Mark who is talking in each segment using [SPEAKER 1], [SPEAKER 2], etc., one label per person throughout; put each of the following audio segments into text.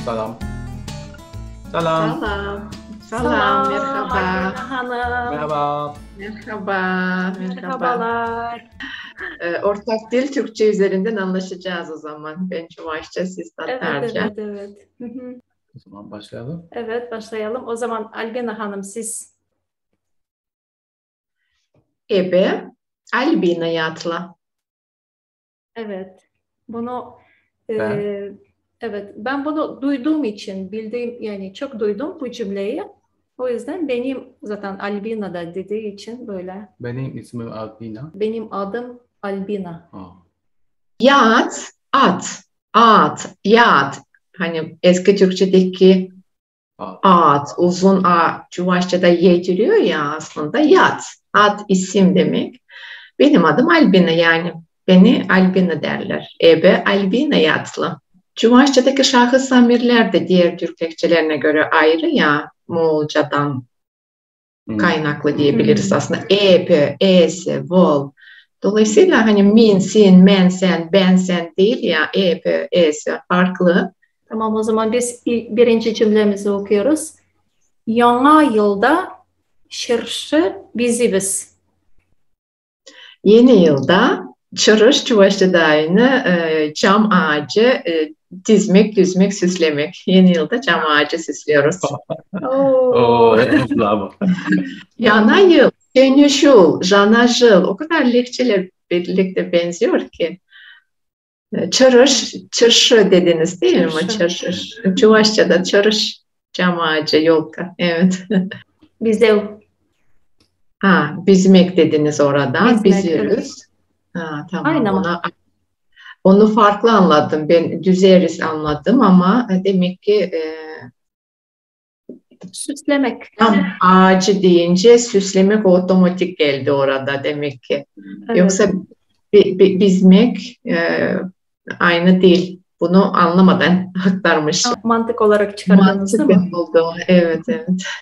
[SPEAKER 1] Salam. Salam.
[SPEAKER 2] Salam.
[SPEAKER 3] Salam,
[SPEAKER 2] Merhaba.
[SPEAKER 3] Almina Hanım.
[SPEAKER 1] Merhaba.
[SPEAKER 2] Merhaba.
[SPEAKER 3] Merhabalar.
[SPEAKER 2] Ortak dil Türkçe üzerinden anlaşacağız o zaman. Ben Çuvaşça, siz Tatarca.
[SPEAKER 3] Evet. Hı hı.
[SPEAKER 1] O zaman başlayalım.
[SPEAKER 3] Evet, başlayalım. O zaman Almina Hanım siz.
[SPEAKER 2] Ebe, Albina Yatla.
[SPEAKER 3] Evet. Bunu
[SPEAKER 1] Ben?
[SPEAKER 3] evet, ben bunu duyduğum için bildiğim, yani çok duydum bu cümleyi. O yüzden benim zaten Albina da dediği için böyle.
[SPEAKER 1] Benim ismim Albina.
[SPEAKER 3] Benim adım Albina.
[SPEAKER 2] Yat, at, yat. Hani eski Türkçedeki at, uzun a, Çuvaşça'da yediriyor ya aslında yat. At isim demek. Benim adım Albina, yani beni Albina derler. Ebe Albina Yatlı. Çuvaşça'daki şahıs zamirler de diğer Türk lehçelerine göre ayrı ya, Moğolcadan kaynaklı diyebiliriz aslında. Ebe, ese, vol. Dolayısıyla hani min, sin, men, sen, ben, sen değil ya, ebe, ese farklı.
[SPEAKER 3] Tamam, o zaman biz birinci cümlemizi okuyoruz. Yanga yılda şırşı biz.
[SPEAKER 2] Yeni yılda çırış, Çuvaşça'da aynı çam ağacı dizmek, düzmek, süslemek. Yeni yılda çam ağacı süslüyoruz.
[SPEAKER 3] Oo.
[SPEAKER 1] Bravo.
[SPEAKER 2] Yana yıl, Şenüşul, Jana jıl, o kadar lehçeler birlikte benziyor ki. Çırış, çırşı dediniz değil mi? Çırış. Çuvaşça'da çırış, çam ağacı, yolka. Evet.
[SPEAKER 3] Bizev.
[SPEAKER 2] Ha, bizmek dediniz oradan.
[SPEAKER 3] Bizmek,
[SPEAKER 2] Biziriz. Ha, tamam.
[SPEAKER 3] Aynı mı?
[SPEAKER 2] Onu farklı anladım. Ben düzeriz anladım ama demek ki
[SPEAKER 3] Süslemek.
[SPEAKER 2] tam ağacı deyince süslemek otomatik geldi orada demek ki.
[SPEAKER 3] Evet.
[SPEAKER 2] Yoksa bizmek aynı değil. Bunu anlamadan aktarmış.
[SPEAKER 3] Mantık olarak çıkardınız değil mi?
[SPEAKER 2] Mantıklı oldu. Evet.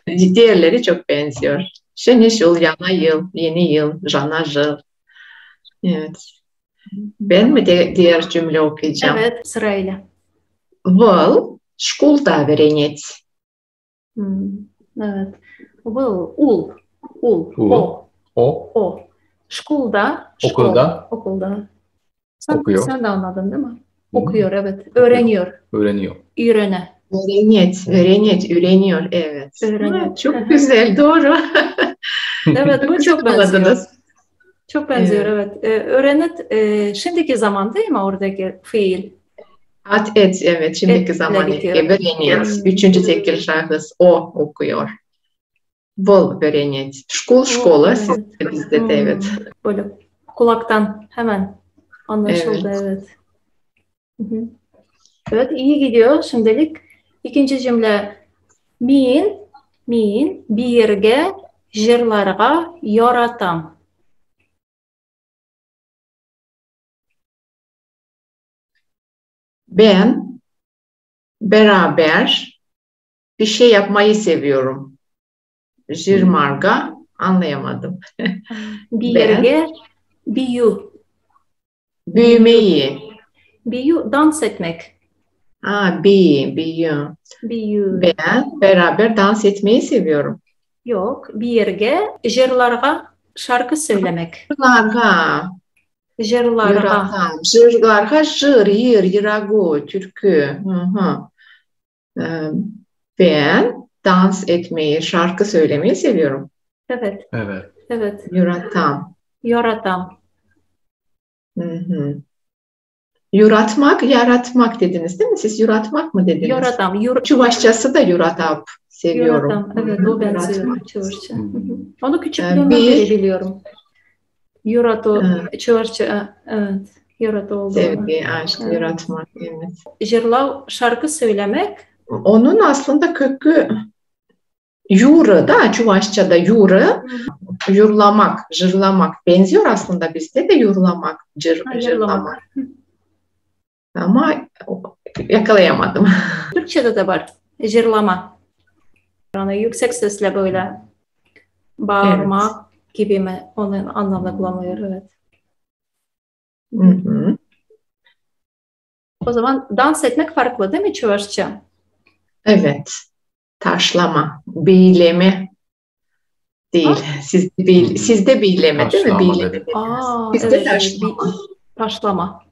[SPEAKER 2] Diğerleri çok benziyor. Şenişul, yana yıl, yeni yıl, jana jıl. Evet. Ben mi de diğer cümle okuyacağım?
[SPEAKER 3] Evet, sırayla.
[SPEAKER 2] Vol, şkulda verenец.
[SPEAKER 3] Evet. Ul.
[SPEAKER 1] O.
[SPEAKER 3] O. Şkulda. Okulda.
[SPEAKER 1] Okuyor.
[SPEAKER 3] Sen de anladın değil mi? Okuyor, evet. Öğreniyor.
[SPEAKER 1] Öğreniyor.
[SPEAKER 3] Ürene.
[SPEAKER 2] Öğreniyor, üreniyor, evet.
[SPEAKER 3] Öğreniyor.
[SPEAKER 2] Çok güzel, doğru.
[SPEAKER 3] Evet, bu çok benziyor.
[SPEAKER 2] Anladınız.
[SPEAKER 3] Çok benziyor, evet. Öğrenet, şimdiki zaman değil mi oradaki fiil?
[SPEAKER 2] Evet, şimdiki zaman öğreniyor. Üçüncü tekil şahıs, o okuyor. Vol öğreniyor. Şkola, bizde de evet.
[SPEAKER 3] Böyle kulaktan hemen anlaşıldı, evet. Evet, iyi gidiyor şimdilik. İkinci cümle. Min birge jırlarga yoratam.
[SPEAKER 2] Ben beraber bir şey yapmayı seviyorum. Jirmarga anlayamadım.
[SPEAKER 3] Birge biyu.
[SPEAKER 2] Büyümeyi.
[SPEAKER 3] Biyu dans etmek.
[SPEAKER 2] Biyu. Ben beraber dans etmeyi seviyorum.
[SPEAKER 3] Yok, birge jırlarga şarkı söylemek. Jırlarga.
[SPEAKER 2] Jırlarga jır, yirago, türkü. Ben dans etmeyi, şarkı söylemeyi seviyorum.
[SPEAKER 3] Evet. Yoratam.
[SPEAKER 2] Yaratmak dediniz değil mi? Siz yuratmak mı dediniz?
[SPEAKER 3] Yoratam.
[SPEAKER 2] Çuvaşçası da yuratap seviyorum.
[SPEAKER 3] Yoratam. Evet, o benziyor Çuvaşça. Onu küçüklüğümden beri biliyorum. Yurato, Çuvaşça, evet. Yurato olduğunu.
[SPEAKER 2] Sevgi, aşk, yuratmak, evet.
[SPEAKER 3] Jırlav, şarkı söylemek.
[SPEAKER 2] Onun aslında kökü yura da, Çuvaşça'da yura, yurlamak, jırlamak. Benziyor aslında bizde de yurlamak, jırlamak. Ama yakalayamadım.
[SPEAKER 3] Türkçe'de de var, jırlama. Yani yüksek sesle böyle bağırmak gibi mi? Onu anlamlanıyor, evet. O zaman dans etmek farklı değil mi Çuvaşça?
[SPEAKER 2] Evet. Taşlama. Beyleme değil. Sizde beyleme değil mi?
[SPEAKER 1] Taşlama
[SPEAKER 2] Beyleme
[SPEAKER 1] dedi.
[SPEAKER 3] Aa,
[SPEAKER 2] Bizde
[SPEAKER 3] evet,
[SPEAKER 2] taşlama.
[SPEAKER 3] taşlama.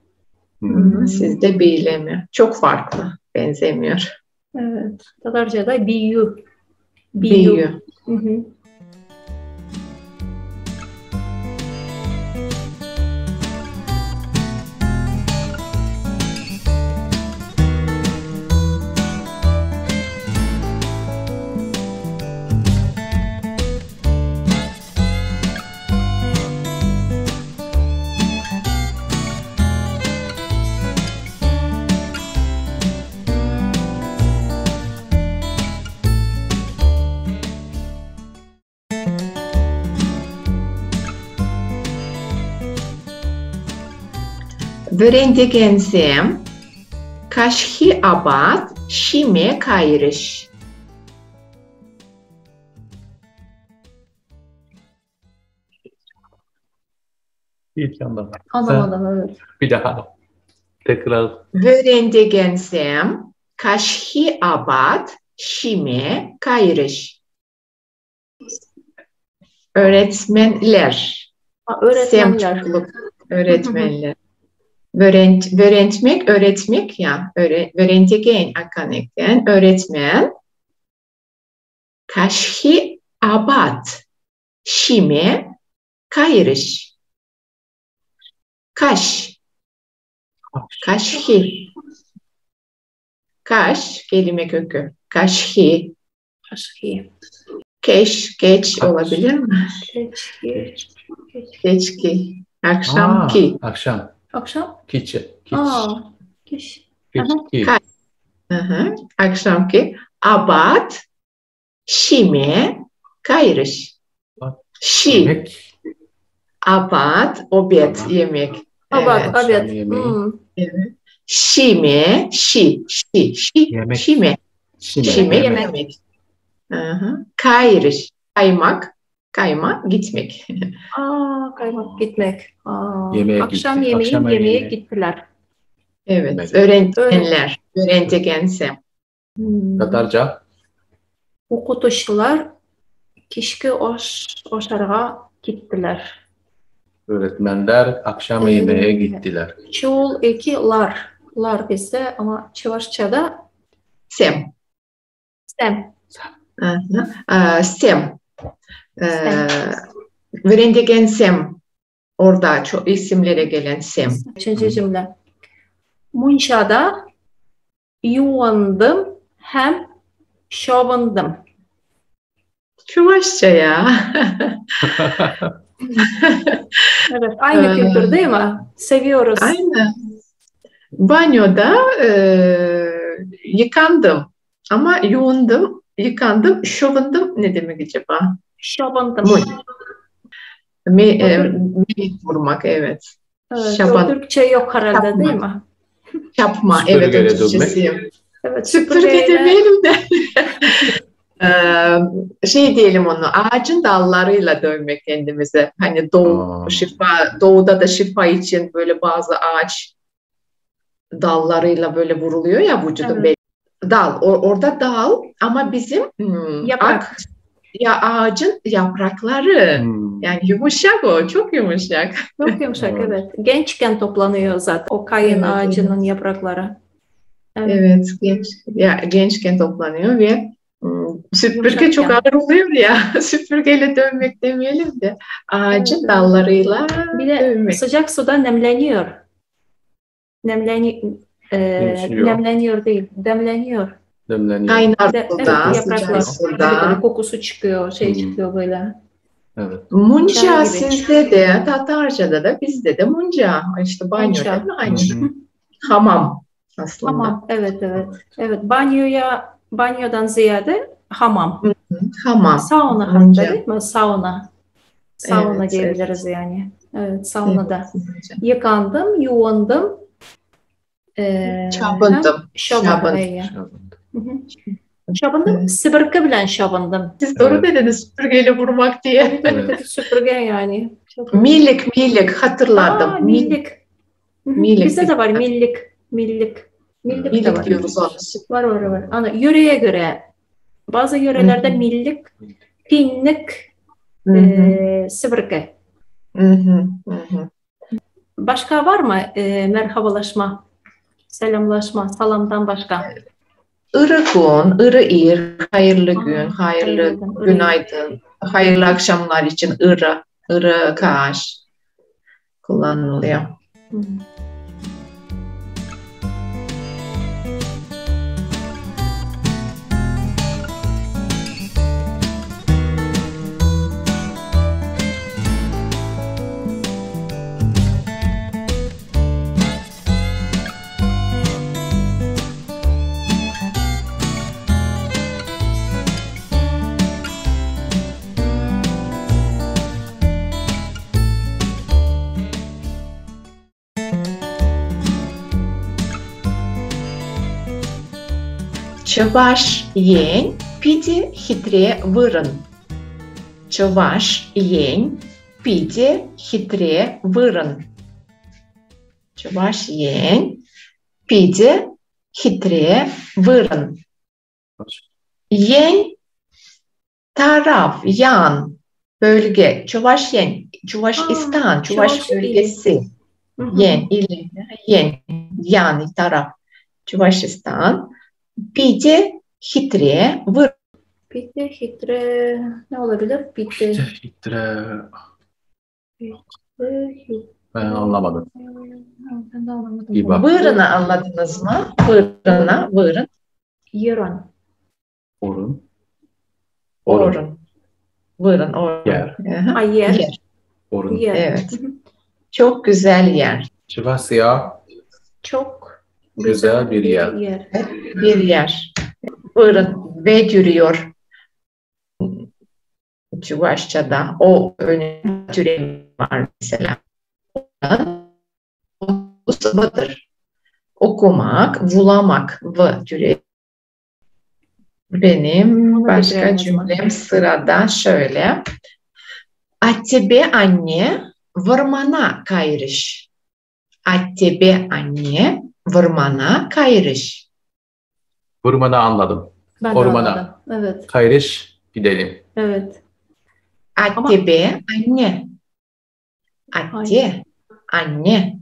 [SPEAKER 2] Sizde beyleme. Çok farklı. Benzemiyor.
[SPEAKER 3] Evet. Tatarca'da biyu.
[SPEAKER 2] Biyu.
[SPEAKER 3] Hı hı.
[SPEAKER 2] Öğrendiğim kaşhi abad şime kayırış.
[SPEAKER 1] İlk yandan.
[SPEAKER 3] Anlamadım, evet.
[SPEAKER 1] Bir daha. Tekrar.
[SPEAKER 2] Öğrendiğim kaşhi abad şime kayırış. Öğretmenler.
[SPEAKER 3] Öğretmenler.
[SPEAKER 2] Semçokluk. Öğretmenler. Öğretmek, öğretmek ya. Öğrendiğin akaneken öğretmen. Kaşhi abad şime kayırış. Kaş. Kaşhi. Kaş kelime kökü. Kaşhi.
[SPEAKER 3] Kaşhi.
[SPEAKER 2] Geç olabilir mi? Geçki. Akşamki.
[SPEAKER 1] Akşam.
[SPEAKER 3] Akşam?
[SPEAKER 1] Kiç.
[SPEAKER 3] Aa, kiş.
[SPEAKER 1] Kiç.
[SPEAKER 2] Akşamki. Abad şime kayırış. Şi.
[SPEAKER 1] Yemek.
[SPEAKER 2] Abad obed yemek.
[SPEAKER 3] Abad,
[SPEAKER 1] Akşam
[SPEAKER 3] abad.
[SPEAKER 1] yemeği.
[SPEAKER 2] Evet. Şime.
[SPEAKER 1] Yemek.
[SPEAKER 2] Şime. Şime
[SPEAKER 3] Yemek.
[SPEAKER 2] yemek. Kayırış. Kayma gitmek.
[SPEAKER 3] Kaymak gitmek.
[SPEAKER 1] Yemeğe
[SPEAKER 3] Akşam
[SPEAKER 1] gitti.
[SPEAKER 3] yemeği
[SPEAKER 1] Akşam
[SPEAKER 3] yemeğe
[SPEAKER 1] yemeği.
[SPEAKER 3] gittiler.
[SPEAKER 2] Evet. Öğrenenler. Öğrendiğensem.
[SPEAKER 1] Tatarca.
[SPEAKER 3] Okutuşlar kişki oşarga gittiler.
[SPEAKER 1] Öğretmenler akşam yemeğe gittiler.
[SPEAKER 3] Çoğul eki lar. Lar bizde ama Çuvaşça'da
[SPEAKER 2] Sem.
[SPEAKER 3] sem.
[SPEAKER 2] Sem. Öğrendiğensem. Orada çok isimlere gelen sem.
[SPEAKER 3] Üçüncü cümle. Munşada yuvandım hem şovundım.
[SPEAKER 2] Çuvaşça ya.
[SPEAKER 3] Evet, aynı kültür değil mi? Seviyoruz.
[SPEAKER 2] Aynen. Banyoda yıkandım. Ama yuundum, yıkandım, şovundum ne demek acaba?
[SPEAKER 3] Şovundım.
[SPEAKER 2] Vurmak, evet.
[SPEAKER 3] Evet,
[SPEAKER 2] Şaban.
[SPEAKER 3] Türkçe yok herhalde
[SPEAKER 2] Çapma.
[SPEAKER 3] değil mi?
[SPEAKER 2] Çapma,
[SPEAKER 1] Süpürgeyle
[SPEAKER 2] evet, o Türkçesi.
[SPEAKER 3] Evet,
[SPEAKER 2] Süpürge demeyelim de. Diyelim onu, ağacın dallarıyla dövmek kendimize. Hani doğuda da şifa için böyle bazı ağaç dallarıyla böyle vuruluyor ya vücudun.
[SPEAKER 3] Evet.
[SPEAKER 2] Dal, orada dal ama bizim
[SPEAKER 3] Yaprak.
[SPEAKER 2] ağacın yaprakları. Yani yumuşak o, çok yumuşak.
[SPEAKER 3] Çok yumuşak, evet. Gençken toplanıyor zaten o kayın ağacının yaprakları.
[SPEAKER 2] Evet, gençken toplanıyor ve süpürge çok ağır oluyor ya. Süpürgeyle dövmek demeyelim de ağacın dallarıyla
[SPEAKER 3] bir de
[SPEAKER 2] dövmek.
[SPEAKER 3] sıcak suda nemleniyor. Nemleniyor değil, demleniyor.
[SPEAKER 2] Kaynar suda,
[SPEAKER 3] yapraklar.
[SPEAKER 2] suda.
[SPEAKER 3] Böyle kokusu çıkıyor, çıkıyor böyle.
[SPEAKER 1] Evet.
[SPEAKER 2] Munca sizde de, Tatarca'da da, bizde de munca. İşte banyoda aynı. Hamam aslında.
[SPEAKER 3] Hamam, evet. Evet, banyodan ziyade hamam.
[SPEAKER 2] Hamam.
[SPEAKER 3] Sauna hatta değil mi? Sauna
[SPEAKER 2] Evet,
[SPEAKER 3] diyebiliriz yani. Evet, saunada. Evet. Yıkandım, yuvandım.
[SPEAKER 2] Şabındım.
[SPEAKER 3] Şabındım, sıvırkı bilen şabındım.
[SPEAKER 2] Siz doğru dediniz süpürgeyle vurmak diye.
[SPEAKER 3] Evet. Süpürge yani.
[SPEAKER 2] Millik hatırladım.
[SPEAKER 3] Millik. Bizde de var millik. Millik de
[SPEAKER 2] Millik
[SPEAKER 3] var.
[SPEAKER 2] diyoruz onu.
[SPEAKER 3] Var. Ana yöreye göre bazı yörelerde millik, pinlik, sıvırke. Başka var mı merhabalaşma, selamlaşma, salamdan başka?
[SPEAKER 2] Irı gün, ırı ir, hayırlı gün, hayırlı günaydın, hayırlı akşamlar için ırı kaş kullanılıyor. Чӑваш ен пиде хитре вырын. Чӑваш ен пиде хитре вырын. Чӑваш ен пиде хитре вырын. Yen taraf, yan, bölge. Çuvaşistan, Çuvaş bölgesi. Yen, ili, yani taraf. Çuvaşistan. Pide hitre vır.
[SPEAKER 3] Pide hitre ne olabilir? Pide
[SPEAKER 1] Hitre. Ben anlamadım.
[SPEAKER 3] Ben de anlamadım.
[SPEAKER 1] İyi bak.
[SPEAKER 2] Vırını anladınız mı? Vırın.
[SPEAKER 3] Yeron.
[SPEAKER 1] Orun.
[SPEAKER 2] Vırın.
[SPEAKER 1] Yer.
[SPEAKER 3] Yer.
[SPEAKER 1] Orun.
[SPEAKER 3] Yer.
[SPEAKER 2] Evet. Çok güzel yer.
[SPEAKER 1] Çivasya.
[SPEAKER 3] Çok
[SPEAKER 1] Güzel bir yer.
[SPEAKER 2] Bir yer. Vırın ve yürüyor. Çuvaşça'da o önemli türev var mesela. Sıvıdır. Okumak, bulamak ve türev. Benim başka cümlem sırada şöyle. A тебе, anne, vırmana kayırış. A тебе, anne, vırmana kayırış.
[SPEAKER 1] Vurmanı anladım.
[SPEAKER 3] Ben de
[SPEAKER 1] Ormana.
[SPEAKER 3] anladım. Evet.
[SPEAKER 1] Kayırış gidelim.
[SPEAKER 3] Evet.
[SPEAKER 2] A тебе, anne. A te, anne.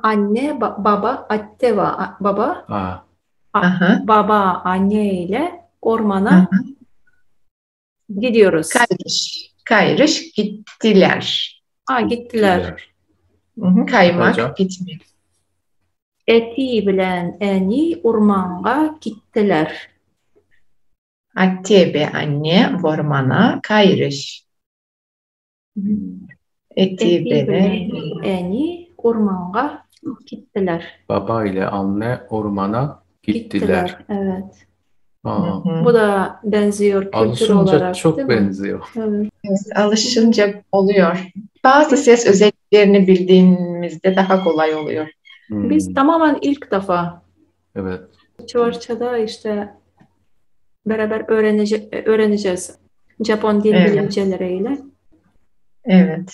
[SPEAKER 3] Anne, baba, atte var. Baba, baba, anne ile ormana gidiyoruz.
[SPEAKER 2] Kayırış gittiler.
[SPEAKER 3] Gittiler.
[SPEAKER 2] Kaymak
[SPEAKER 1] Hocam.
[SPEAKER 2] gitmek.
[SPEAKER 3] Eti bilen eni ormana gittiler.
[SPEAKER 2] A тебе, anne, ormana kayırış. Eti bilen
[SPEAKER 3] eni ormana gittiler.
[SPEAKER 1] Baba ile anne ormana gittiler.
[SPEAKER 3] Evet.
[SPEAKER 1] Aa,
[SPEAKER 3] Bu da benziyor kültür
[SPEAKER 1] alışınca
[SPEAKER 3] olarak.
[SPEAKER 1] çok
[SPEAKER 3] değil mi?
[SPEAKER 1] benziyor.
[SPEAKER 3] Evet.
[SPEAKER 2] Evet, alışınca oluyor. Bazı ses özelliklerini bildiğimizde daha kolay oluyor.
[SPEAKER 3] Biz tamamen ilk defa
[SPEAKER 1] Evet.
[SPEAKER 3] Çuvarça'da işte beraber öğreneceğiz. Japon dil
[SPEAKER 2] Evet.
[SPEAKER 3] bilimcileriyle.
[SPEAKER 2] Evet.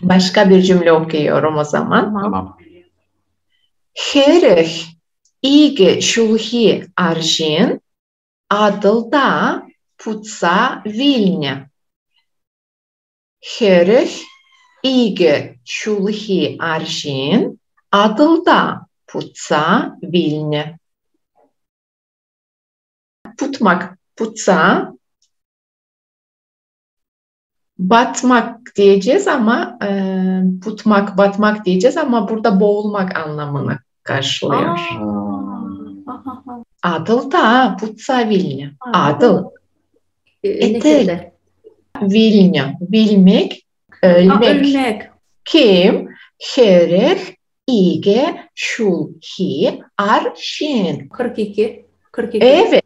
[SPEAKER 2] Başka bir cümle okuyorum o zaman.
[SPEAKER 1] Tamam.
[SPEAKER 2] Herih ige şulhi arjin adılda putsa vilnya. Herih ige şulhi arjin adılda putsa vilnya. Putmak, putsa, batmak diyeceğiz ama putmak, batmak diyeceğiz ama burada boğulmak anlamını karşılıyor. Adıl da putsa vilnya. Adıl.
[SPEAKER 3] Nehirde.
[SPEAKER 2] Vilnya. Bilmek, ölmek.
[SPEAKER 3] Ölmek.
[SPEAKER 2] Kim? Herih ige şulhi arşin.
[SPEAKER 3] 42.
[SPEAKER 2] Evet.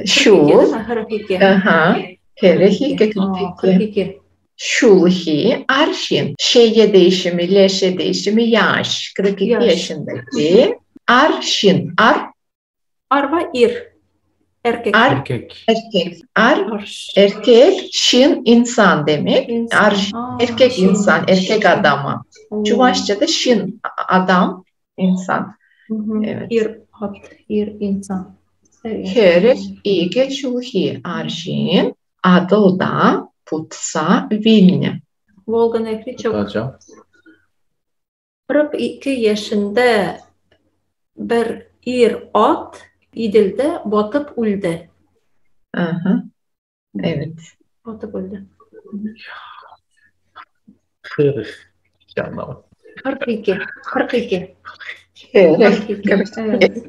[SPEAKER 2] Şul.
[SPEAKER 3] 42.
[SPEAKER 2] Aha. Herih ige 42.
[SPEAKER 3] 42.
[SPEAKER 2] Şulhi arşin. Şeye değişimi, leşe değişimi yaş. 42 yaşındaki. Arşin.
[SPEAKER 3] Arva ir. Erkek.
[SPEAKER 1] Erkek.
[SPEAKER 2] Erkek. Erkek. Şin insan demek. Erkek insan. Erkek adama. Çuvaşça'da şin adam insan. Evet.
[SPEAKER 3] Ir at, ir insan.
[SPEAKER 2] Herif ige çuhi arjin adılda putsa vilni.
[SPEAKER 3] Volga Nehri çok
[SPEAKER 1] Hocam.
[SPEAKER 3] 42 yaşında bir ir at İdil'de batıp öldü.
[SPEAKER 2] Aha, evet.
[SPEAKER 3] Batıp öldü.
[SPEAKER 1] Anlamadım.
[SPEAKER 3] 42. 42.
[SPEAKER 2] Herif.
[SPEAKER 3] 42. Evet.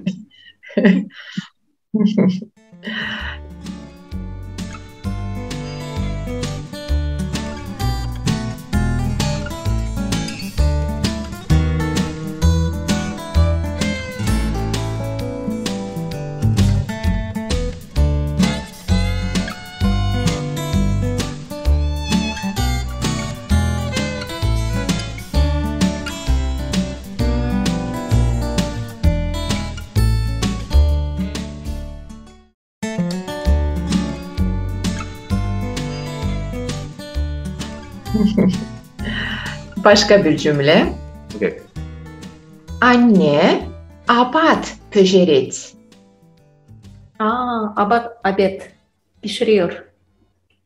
[SPEAKER 2] Başka bir cümle.
[SPEAKER 1] Okay.
[SPEAKER 2] Anne, abat pöşeret.
[SPEAKER 3] Abat abet pişiriyor.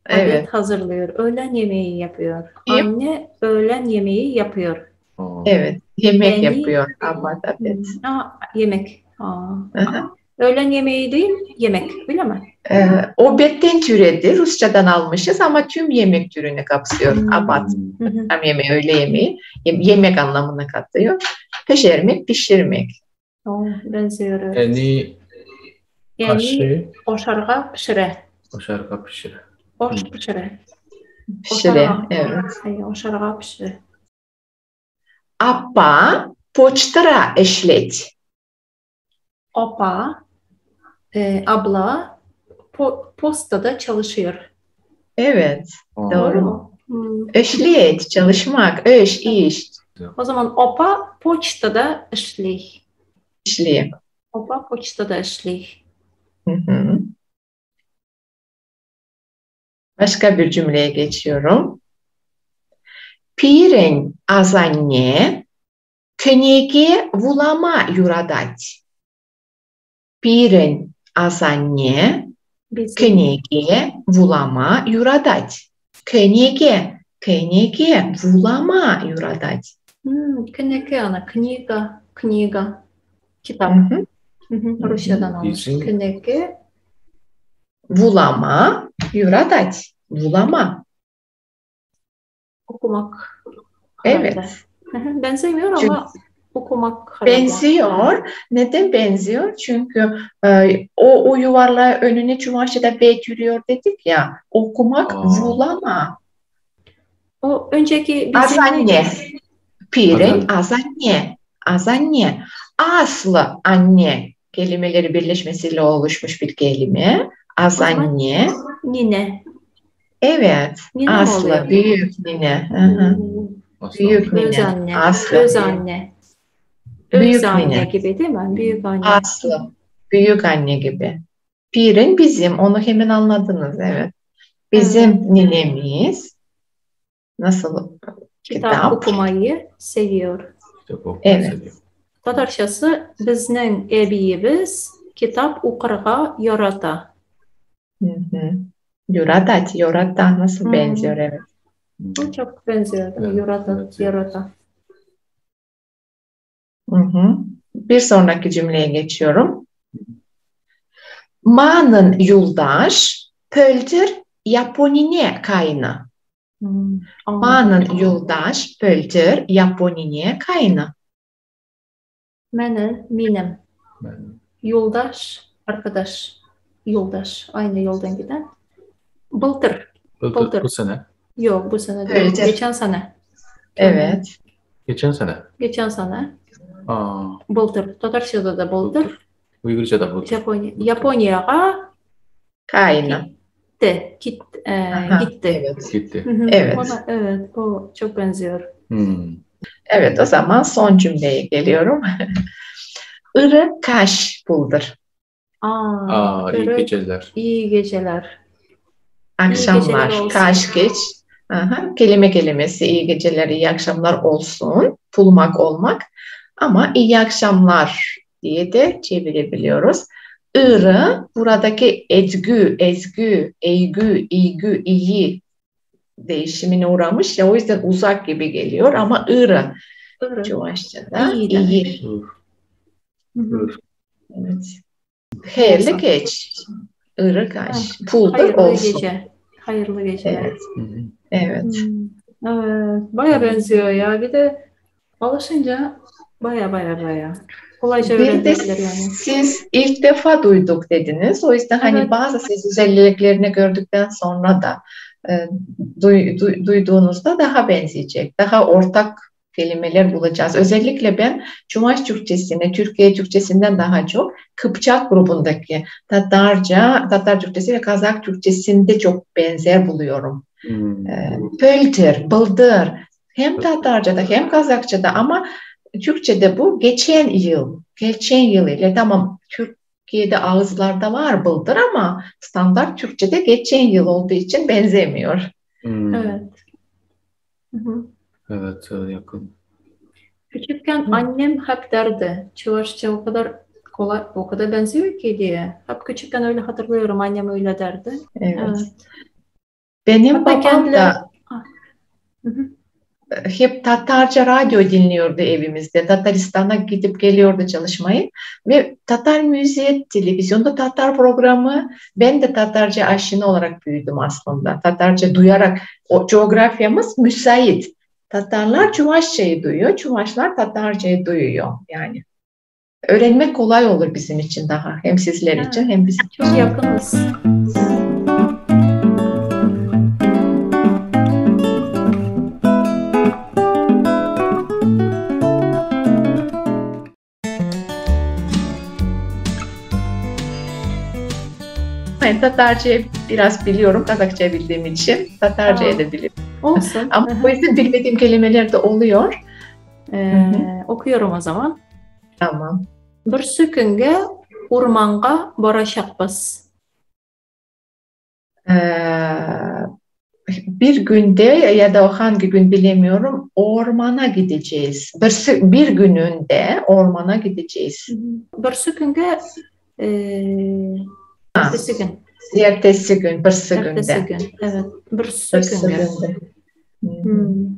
[SPEAKER 2] Evet.
[SPEAKER 3] Abet hazırlıyor. Öğlen yemeği yapıyor.
[SPEAKER 2] Yep.
[SPEAKER 3] Anne öğlen yemeği yapıyor.
[SPEAKER 2] Evet. Yemek
[SPEAKER 3] Yani-
[SPEAKER 2] yapıyor abat abet.
[SPEAKER 3] Yemek.
[SPEAKER 2] Aha.
[SPEAKER 3] Öğlen yemeği değil, yemek. Öyle mi?
[SPEAKER 2] Obetten türedi. Rusçadan almışız ama tüm yemek türünü kapsıyor. Abat.
[SPEAKER 3] Hı hı.
[SPEAKER 2] Hem yemeği, öğle yemeği. Yemek anlamına katıyor. Pişirmek, pişirmek.
[SPEAKER 3] Benziyor. Evet.
[SPEAKER 1] Yani
[SPEAKER 3] Yani
[SPEAKER 1] aşı
[SPEAKER 3] oşarga pişire.
[SPEAKER 1] başarılı pişir.
[SPEAKER 3] Oş pişire.
[SPEAKER 2] Pişire.
[SPEAKER 3] Oşarga.
[SPEAKER 2] Evet.
[SPEAKER 3] Ay, oşarga pişire.
[SPEAKER 2] Appa poçtara eşlet.
[SPEAKER 3] Opa, abla postada çalışıyor.
[SPEAKER 2] Evet.
[SPEAKER 3] Doğru
[SPEAKER 2] Doğru.
[SPEAKER 3] mu?
[SPEAKER 2] Eşlet, çalışmak, iş,
[SPEAKER 3] O zaman opa poçtada işliyor.
[SPEAKER 2] işli.
[SPEAKER 3] Opa poçtada işliyor.
[SPEAKER 2] Hı hı. Başka bir cümleye geçiyorum. Piren azanye könege vulama yuradać. Piren azanye
[SPEAKER 3] Bizim
[SPEAKER 2] könege vulama yuradać. Könege vulama yuradać.
[SPEAKER 3] Kıneke ana, kniga, kitap.
[SPEAKER 2] Hı hı.
[SPEAKER 3] Rusya'dan almış.
[SPEAKER 1] Bizim-
[SPEAKER 3] Kıneke,
[SPEAKER 2] Vulama yuradać. Vulama.
[SPEAKER 3] okumak.
[SPEAKER 2] Evet.
[SPEAKER 3] herhalde. Benzemiyor
[SPEAKER 2] Çünkü-
[SPEAKER 3] ama okumak herhalde.
[SPEAKER 2] Benziyor. Neden benziyor? Çünkü o yuvarlağı önüne Çuvaşça'da B türüyor dedik ya. Okumak vulama.
[SPEAKER 3] O önceki bizim
[SPEAKER 2] Azanne. Piren
[SPEAKER 1] Azanne.
[SPEAKER 2] azanne. Azanne. Aslı anne kelimeleri birleşmesiyle oluşmuş bir kelime. Azanne.
[SPEAKER 3] nine.
[SPEAKER 2] Evet.
[SPEAKER 3] Nine mi
[SPEAKER 2] Aslı.
[SPEAKER 3] oluyor?
[SPEAKER 2] Büyük nine. Hı hı. Büyük
[SPEAKER 3] Öz
[SPEAKER 2] nine.
[SPEAKER 3] anne.
[SPEAKER 2] Aslı.
[SPEAKER 3] Öz anne.
[SPEAKER 2] Büyük
[SPEAKER 3] Öz anne
[SPEAKER 2] nine.
[SPEAKER 3] gibi değil mi? Büyük anne.
[SPEAKER 2] Aslı. Büyük anne gibi. Pirin bizim. Onu hemen anladınız. Evet. Bizim ninemiz. Nasıl?
[SPEAKER 3] Kitap okumayı seviyor.
[SPEAKER 2] Evet.
[SPEAKER 3] Tatarçası bizning ebiyimiz kitap okurga yarata.
[SPEAKER 2] Hı hı. Yoradat. Yorata nasıl benziyor? Evet.
[SPEAKER 3] Bu çok benziyor değil mi?
[SPEAKER 1] Evet,
[SPEAKER 3] Yarata,
[SPEAKER 1] evet.
[SPEAKER 3] yarata.
[SPEAKER 2] Hı hı. Bir sonraki cümleye geçiyorum. Manın yoldaş pöldür Yaponine kayna. Manın yoldaş pöldür Yaponine kayna.
[SPEAKER 3] Benim. Yoldaş, arkadaş. Yoldaş. Aynı yoldan giden. Bıldır.
[SPEAKER 1] Bu sene.
[SPEAKER 3] Yok bu sene değil.
[SPEAKER 2] Bıldır.
[SPEAKER 3] Geçen sene.
[SPEAKER 2] Evet.
[SPEAKER 1] Geçen sene.
[SPEAKER 3] Geçen sene.
[SPEAKER 1] Aa,
[SPEAKER 3] Bıldır. Tatarçada da bıldır.
[SPEAKER 1] Uygurca'da bu.
[SPEAKER 3] Japonya'ya
[SPEAKER 2] Kayna.
[SPEAKER 3] gitti.
[SPEAKER 2] Aha,
[SPEAKER 3] Gitti.
[SPEAKER 2] Evet.
[SPEAKER 1] Gitti.
[SPEAKER 2] Evet.
[SPEAKER 3] Evet, bu çok benziyor.
[SPEAKER 2] Evet, o zaman son cümleye geliyorum. Irı kaş buldur.
[SPEAKER 1] İyi geceler.
[SPEAKER 3] İyi geceler.
[SPEAKER 2] Akşamlar.
[SPEAKER 3] olsun.
[SPEAKER 2] Kaş geç. Aha, kelime kelimesi iyi geceler, iyi akşamlar olsun. Bulmak olmak. Ama iyi akşamlar diye de çevirebiliyoruz. Irı buradaki ezgü, eygü, iygü, iyi değişimine uğramış ya, o yüzden uzak gibi geliyor ama ırı
[SPEAKER 3] Irı.
[SPEAKER 2] Çuvaşça'da
[SPEAKER 3] İyi demek.
[SPEAKER 2] iyi.
[SPEAKER 3] Hı hı.
[SPEAKER 2] Evet. Hayırlı
[SPEAKER 3] Olsun.
[SPEAKER 2] geç. Irı kaş.
[SPEAKER 3] Ha,
[SPEAKER 2] Puldur
[SPEAKER 3] Hayırlı
[SPEAKER 2] olsun.
[SPEAKER 3] gece. Hayırlı geceler.
[SPEAKER 2] Evet. Evet.
[SPEAKER 3] Evet. Baya benziyor ya. Bir de alışınca baya. Kolayca
[SPEAKER 2] Bir de
[SPEAKER 3] öğrenilebilir yani.
[SPEAKER 2] siz ilk defa duyduk dediniz. O yüzden hani
[SPEAKER 3] Evet.
[SPEAKER 2] bazı ses özelliklerini gördükten sonra da duyduğunuzda daha benzeyecek. Daha ortak kelimeler bulacağız. Özellikle ben Çuvaş Türkçesini, Türkiye Türkçesinden daha çok Kıpçak grubundaki Tatar Türkçesi ve Kazak Türkçesinde çok benzer buluyorum. Pöltür, bıldır. Hem Tatarca'da hem Kazakça'da ama Türkçe'de bu geçen yıl ile tamam, Türkiye'de ağızlarda var bıldır ama standart Türkçe'de geçen yıl olduğu için benzemiyor.
[SPEAKER 3] Evet. Hı hı.
[SPEAKER 1] Evet, yakın.
[SPEAKER 3] Küçükken annem hep derdi. Çuvaşça o kadar kolay, o kadar benziyor ki diye. Hep küçükken öyle hatırlıyorum. Annem öyle derdi.
[SPEAKER 2] Evet.
[SPEAKER 3] Evet.
[SPEAKER 2] Benim
[SPEAKER 3] Hatta
[SPEAKER 2] babam
[SPEAKER 3] kendileri...
[SPEAKER 2] da
[SPEAKER 3] Hı hı.
[SPEAKER 2] hep Tatarca radyo dinliyordu evimizde. Tataristan'a gidip geliyordu çalışmayı. Ve Tatar müziği, televizyonda Tatar programı, ben de Tatarca aşina olarak büyüdüm aslında. Tatarca duyarak, o coğrafyamız müsait. Tatarlar Çuvaşçayı duyuyor, Çuvaşlar Tatarcayı duyuyor. Yani öğrenmek kolay olur bizim için daha. Hem sizler için hem bizim
[SPEAKER 3] Çok
[SPEAKER 2] için.
[SPEAKER 3] yakınız.
[SPEAKER 2] Ben Tatarcayı biraz biliyorum, Kazakça bildiğim için Tatarcayı da biliyorum.
[SPEAKER 3] Olsun.
[SPEAKER 2] Ama o yüzden bilmediğim kelimeler de oluyor.
[SPEAKER 3] Okuyorum o zaman.
[SPEAKER 2] Tamam.
[SPEAKER 3] Bir sükünge urmanğa baracakbız.
[SPEAKER 2] Bir günde ya da hangi gün bilemiyorum, ormana gideceğiz. Bir gününde ormana gideceğiz.
[SPEAKER 3] Bir sükünge ertesi gün.
[SPEAKER 2] Ertesi gün, bir
[SPEAKER 3] Ertesi
[SPEAKER 2] günde.
[SPEAKER 3] gün. Evet. Bir
[SPEAKER 2] Bir
[SPEAKER 3] sükünge.
[SPEAKER 2] günde.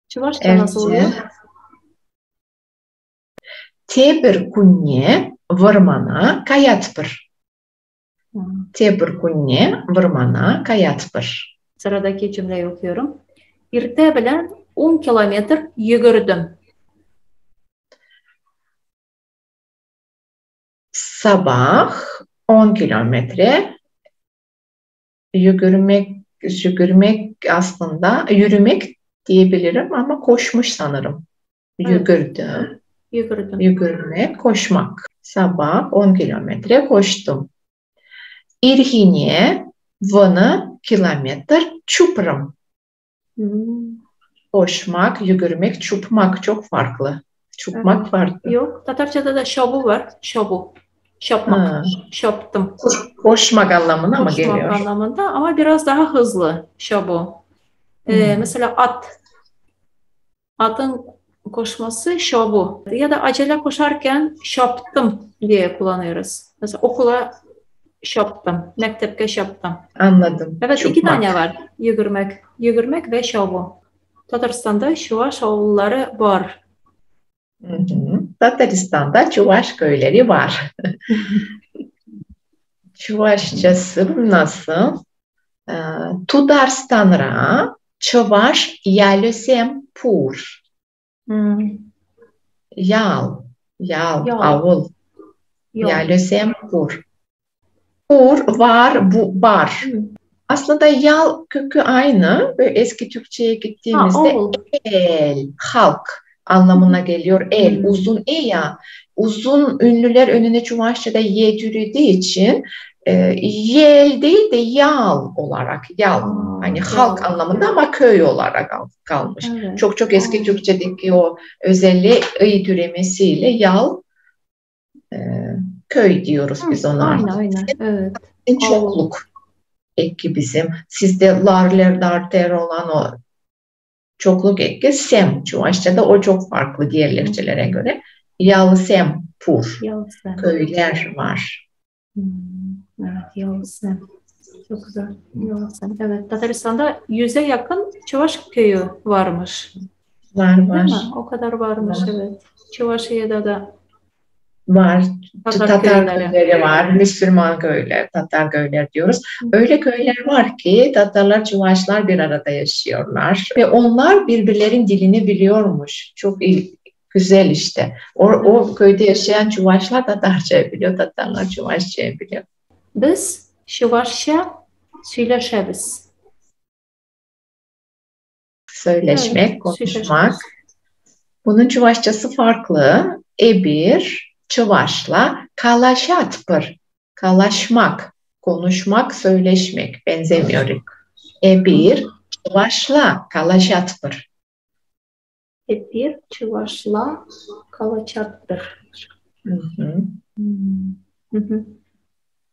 [SPEAKER 3] Çuvaşça nasıl oluyor?
[SPEAKER 2] Te bir kunye vırmana kayatpır. Te bir kunye vırmana kayatpır.
[SPEAKER 3] Sıradaki cümleyi okuyorum. İrte bilen 10 kilometre yürüdüm.
[SPEAKER 2] Sabah 10 kilometre yürümek aslında yürümek diyebilirim ama koşmuş sanırım. Yürüdüm.
[SPEAKER 3] Yürüdüm.
[SPEAKER 2] Yürümek, koşmak. Sabah 10 kilometre koştum. İrhiniye vını kilometre çuprım. Koşmak, yürümek, çupmak çok farklı. Çupmak farklı.
[SPEAKER 3] Yok, Tatarca'da da şobu var. Şobu. Şopmak. Şoptum.
[SPEAKER 2] Koşmak anlamına mı geliyor?
[SPEAKER 3] Koşmak anlamında ama biraz daha hızlı şobu. Mesela at. Atın koşması şobu. Ya da acele koşarken şoptum diye kullanıyoruz. Mesela okula şoptum. Mektepke şoptum.
[SPEAKER 2] Anladım.
[SPEAKER 3] Evet,
[SPEAKER 2] Çupmak.
[SPEAKER 3] iki tane var. Yürümek ve şobu. Tataristan'da Çuvaş oğulları var.
[SPEAKER 2] Tataristan'da Çuvaş köyleri var. Çuvaşçası nasıl? Tudarstanra Çuvaş yalösem pur. Yal, avul. Yalösem pur. Pur var, bu var. Aslında yal kökü aynı. Böyle eski Türkçe'ye gittiğimizde el, halk anlamına geliyor. El, uzun ya. Uzun ünlüler önüne Çuvaşça'da ye türediği için yel değil de yal olarak, hani halk anlamında ama köy olarak kalmış. Evet. Çok eski Türkçedeki o özelliği ı türemesiyle yal, köy diyoruz biz ona.
[SPEAKER 3] Aynen. Evet.
[SPEAKER 2] Çokluk eki bizim. Sizde larler, darter olan o çokluk eki sem. Çuvaşça'da o çok farklı diğer lehçelere göre. Yalsempur.
[SPEAKER 3] Yalsem.
[SPEAKER 2] Köyler var.
[SPEAKER 3] Evet, Yalsem. Çok güzel. Yalsem. Evet, Tataristan'da 100'e yakın Çuvaş köyü varmış.
[SPEAKER 2] Var.
[SPEAKER 3] Değil mi? O kadar varmış, evet. Çuvaşiye'de de
[SPEAKER 2] Var.
[SPEAKER 3] Tatar
[SPEAKER 2] Tatar
[SPEAKER 3] köyleri.
[SPEAKER 2] köyleri var. Müslüman köyler, Tatar köyler diyoruz. Öyle köyler var ki Tatarlar, Çuvaşlar bir arada yaşıyorlar. Ve onlar birbirlerin dilini biliyormuş. Çok iyi, güzel işte. O köyde yaşayan Çuvaşlar Tatarca biliyor, Tatarlar Çuvaşça biliyor.
[SPEAKER 3] Biz Çuvaşça söyleşebiz.
[SPEAKER 2] Söyleşmek,
[SPEAKER 3] Evet,
[SPEAKER 2] konuşmak. Bunun Çuvaşçası farklı. Ebir, Çuvaşla kalaşatpır. Kalaşmak, konuşmak, söyleşmek. Benzemiyor. Ebir, Çuvaşla kalaşatpır.
[SPEAKER 3] Ebir, Çuvaşla kalaçattır.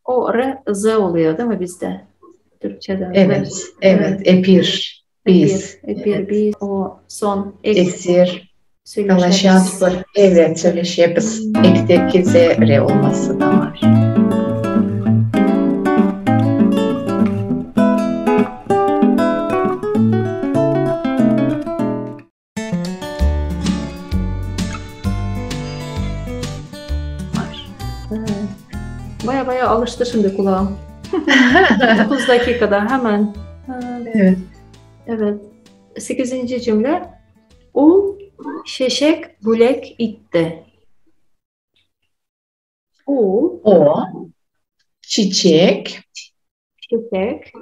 [SPEAKER 3] O R, Z oluyor değil mi bizde? Türkçe'de.
[SPEAKER 2] Evet. Epir, biz.
[SPEAKER 3] Epir, biz. O son ek.
[SPEAKER 2] Esir,
[SPEAKER 3] Söyleşebiz.
[SPEAKER 2] kalaşatpır. Evet, söyleşebiz. Ekteki Z, R olması da var.
[SPEAKER 3] Baya alıştı şimdi kulağım. 30 dakikada hemen. Evet. 8. cümle. O şeşek bülek itti.
[SPEAKER 2] O çiçek,
[SPEAKER 3] Şeşek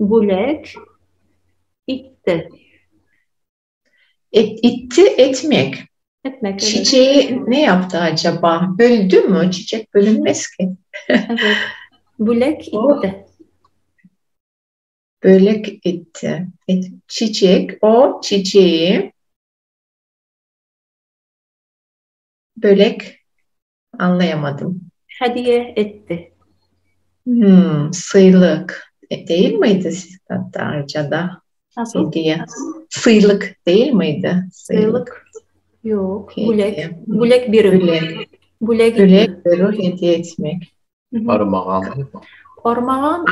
[SPEAKER 3] bülek itti.
[SPEAKER 2] İtti etmek.
[SPEAKER 3] Etmek, evet.
[SPEAKER 2] Çiçeği ne yaptı acaba? Böldü mü? Çiçek bölünmez ki.
[SPEAKER 3] Evet. Bülek itti.
[SPEAKER 2] Bölek itti. Çiçek, o çiçeği bölek anlayamadım.
[SPEAKER 3] Hediye etti.
[SPEAKER 2] Sıylık. Değil miydi Tatarca'da?
[SPEAKER 3] Nasıl?
[SPEAKER 2] Hediye. Sıylık değil miydi?
[SPEAKER 3] Sıylık. Yok.
[SPEAKER 2] Hediye.
[SPEAKER 3] Bülek birim. Bülek
[SPEAKER 2] Bölek hediye etmek.
[SPEAKER 1] Armağan.
[SPEAKER 3] Ormağan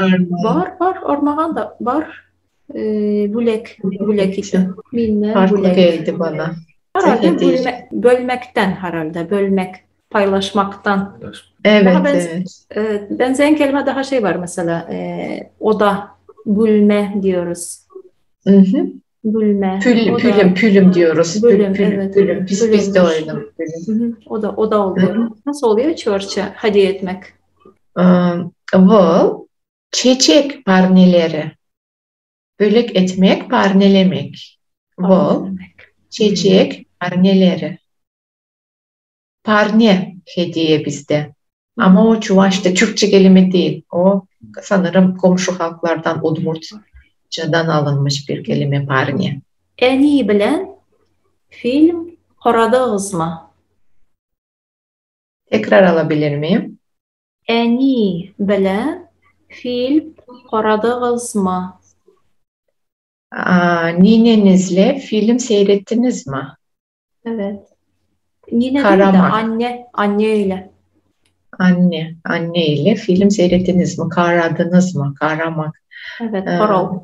[SPEAKER 3] var. Ormağan da var. Bülek itti.
[SPEAKER 2] Farklı geldi bana.
[SPEAKER 3] Herhalde bölmekten herhalde. Bölmek, paylaşmaktan.
[SPEAKER 2] Evet.
[SPEAKER 3] Benzeyen kelime daha şey var mesela. Oda, bülme diyoruz. Bülme.
[SPEAKER 2] Pülüm diyoruz.
[SPEAKER 3] Pülüm.
[SPEAKER 2] Biz de oynadık.
[SPEAKER 3] Oda oluyor. Nasıl oluyor Çuvaşça hediye etmek?
[SPEAKER 2] Bu çiçek parneleri. Bölek etmek, parnelemek. Bu çiçek parneleri. Parne hediye bizde. Ama o Çuvaş'ta Türkçe kelime değil. O sanırım komşu halklardan, Udmurtçadan alınmış bir kelime parne.
[SPEAKER 3] En iyi bilen film Karadağız mı?
[SPEAKER 2] Tekrar alabilir miyim?
[SPEAKER 3] En iyi bilen film Karadağız mı?
[SPEAKER 2] Ninenizle film seyrettiniz mi?
[SPEAKER 3] Evet. Nine
[SPEAKER 2] Karamak.
[SPEAKER 3] değil de anne ile.
[SPEAKER 2] Anne ile film seyrettiniz mi? Karadınız mı? Karamak.
[SPEAKER 3] Evet, Karol.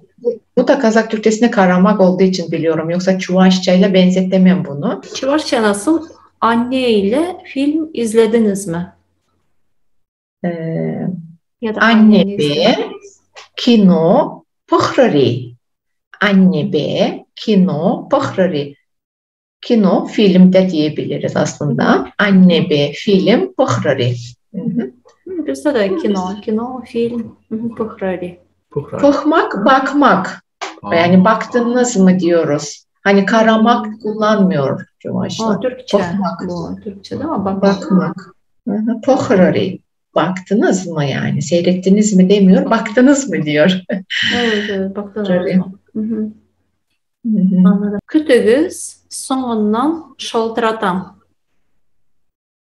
[SPEAKER 2] Bu da Kazak Türkçesinde karamak olduğu için biliyorum. Yoksa Çuvaşçayla benzetemem bunu.
[SPEAKER 3] Çuvaşça nasıl? Anne ile film izlediniz mi? Ya da
[SPEAKER 2] Anne be kino pıhrari. Anne be kino pıhrari. Kino filmde diyebiliriz aslında. Anne be film pıhrari.
[SPEAKER 3] Bizde de kino, film, pıhrari.
[SPEAKER 2] Pıhmak, bakmak. Yani baktınız mı diyoruz. Hani karamak kullanmıyor Çuvaşlar.
[SPEAKER 3] Türkçe.
[SPEAKER 2] Pıhmak.
[SPEAKER 3] Bu Türkçe değil mi?
[SPEAKER 2] Bakmak. Pıhrari. Baktınız mı yani? Seyrettiniz mi demiyor. Baktınız mı diyor.
[SPEAKER 3] Evet, baktınız mı? Anladım. Kütüğüz sonundan şoltratam.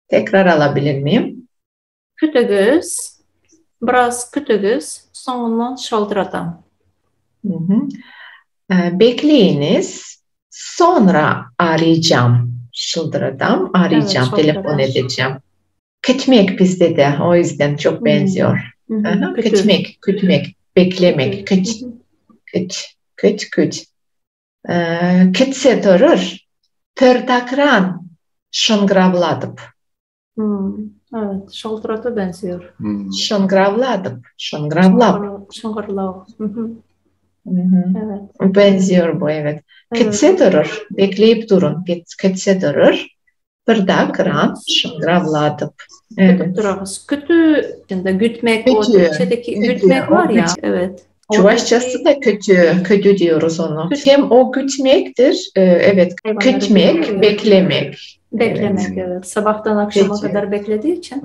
[SPEAKER 2] Tekrar alabilir miyim?
[SPEAKER 3] Biraz kütüğüz sonundan şoltratam.
[SPEAKER 2] Bekleyiniz, sonra arayacağım. Şıldıradam. Arayacağım,
[SPEAKER 3] Evet,
[SPEAKER 2] telefon
[SPEAKER 3] şıldırar.
[SPEAKER 2] edeceğim. Kütmek bizde de o yüzden çok benziyor. Aha,
[SPEAKER 3] Kötü.
[SPEAKER 2] kütmek, kütmek, beklemek,
[SPEAKER 3] Kötü.
[SPEAKER 2] küt. Kütse durur. Pördakran şıngravladıp.
[SPEAKER 3] Evet, şıltırata benziyor.
[SPEAKER 2] Şıngravladıp.
[SPEAKER 3] Şıngırlav. Evet.
[SPEAKER 2] Benziyor bu, evet. Kütse durur. Bekleyip durun. Kütse durur. Pördakran şıngravladıp. Evet.
[SPEAKER 3] Durağız. Kötü içinde gütmek, o
[SPEAKER 2] Kötü,
[SPEAKER 3] Türkçedeki
[SPEAKER 2] kötü.
[SPEAKER 3] gütmek var
[SPEAKER 2] O
[SPEAKER 3] ya, evet.
[SPEAKER 2] Çuvaşçası da kötü diyoruz onu. Hem o gütmektir, evet,
[SPEAKER 3] Hayvanları
[SPEAKER 2] kütmek,
[SPEAKER 3] gütüyor.
[SPEAKER 2] beklemek.
[SPEAKER 3] Beklemek, evet. Sabahtan akşama
[SPEAKER 2] Kötü.
[SPEAKER 3] kadar beklediği için.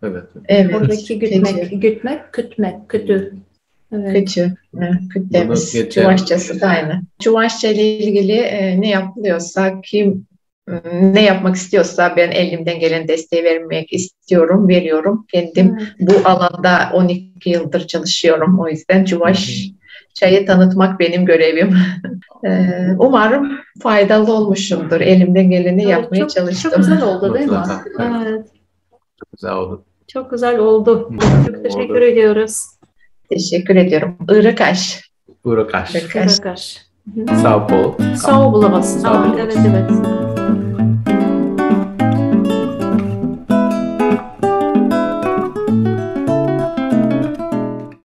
[SPEAKER 1] Evet.
[SPEAKER 2] Evet,
[SPEAKER 3] Oradaki gütmek, kütmek, kötü. Evet.
[SPEAKER 2] kötü. Kütemiz.
[SPEAKER 1] Bunu geçen-
[SPEAKER 2] Çuvaşçası da aynı. Çuvaşça ile ilgili ne yapılıyorsa, kim ne yapmak istiyorsa ben elimden gelen desteği vermek istiyorum, veriyorum. Kendim
[SPEAKER 3] Evet.
[SPEAKER 2] bu alanda 12 yıldır çalışıyorum. O yüzden Çuvaşçayı tanıtmak benim görevim. Umarım faydalı olmuşumdur. Elimden geleni yapmaya
[SPEAKER 3] Çok
[SPEAKER 2] çalıştım.
[SPEAKER 3] güzel oldu değil mi?
[SPEAKER 1] Mutlaka, evet.
[SPEAKER 3] Evet.
[SPEAKER 1] Güzel oldu.
[SPEAKER 3] Çok güzel oldu. Çok teşekkür
[SPEAKER 1] Oldu.
[SPEAKER 3] ediyoruz.
[SPEAKER 2] Teşekkür ediyorum. Irakaş.
[SPEAKER 1] Urakaş.
[SPEAKER 2] Irakaş.
[SPEAKER 3] Karakaş.
[SPEAKER 1] Sağ ol.
[SPEAKER 3] Sağ olun.
[SPEAKER 1] Sağ ol.
[SPEAKER 3] Evet, evet.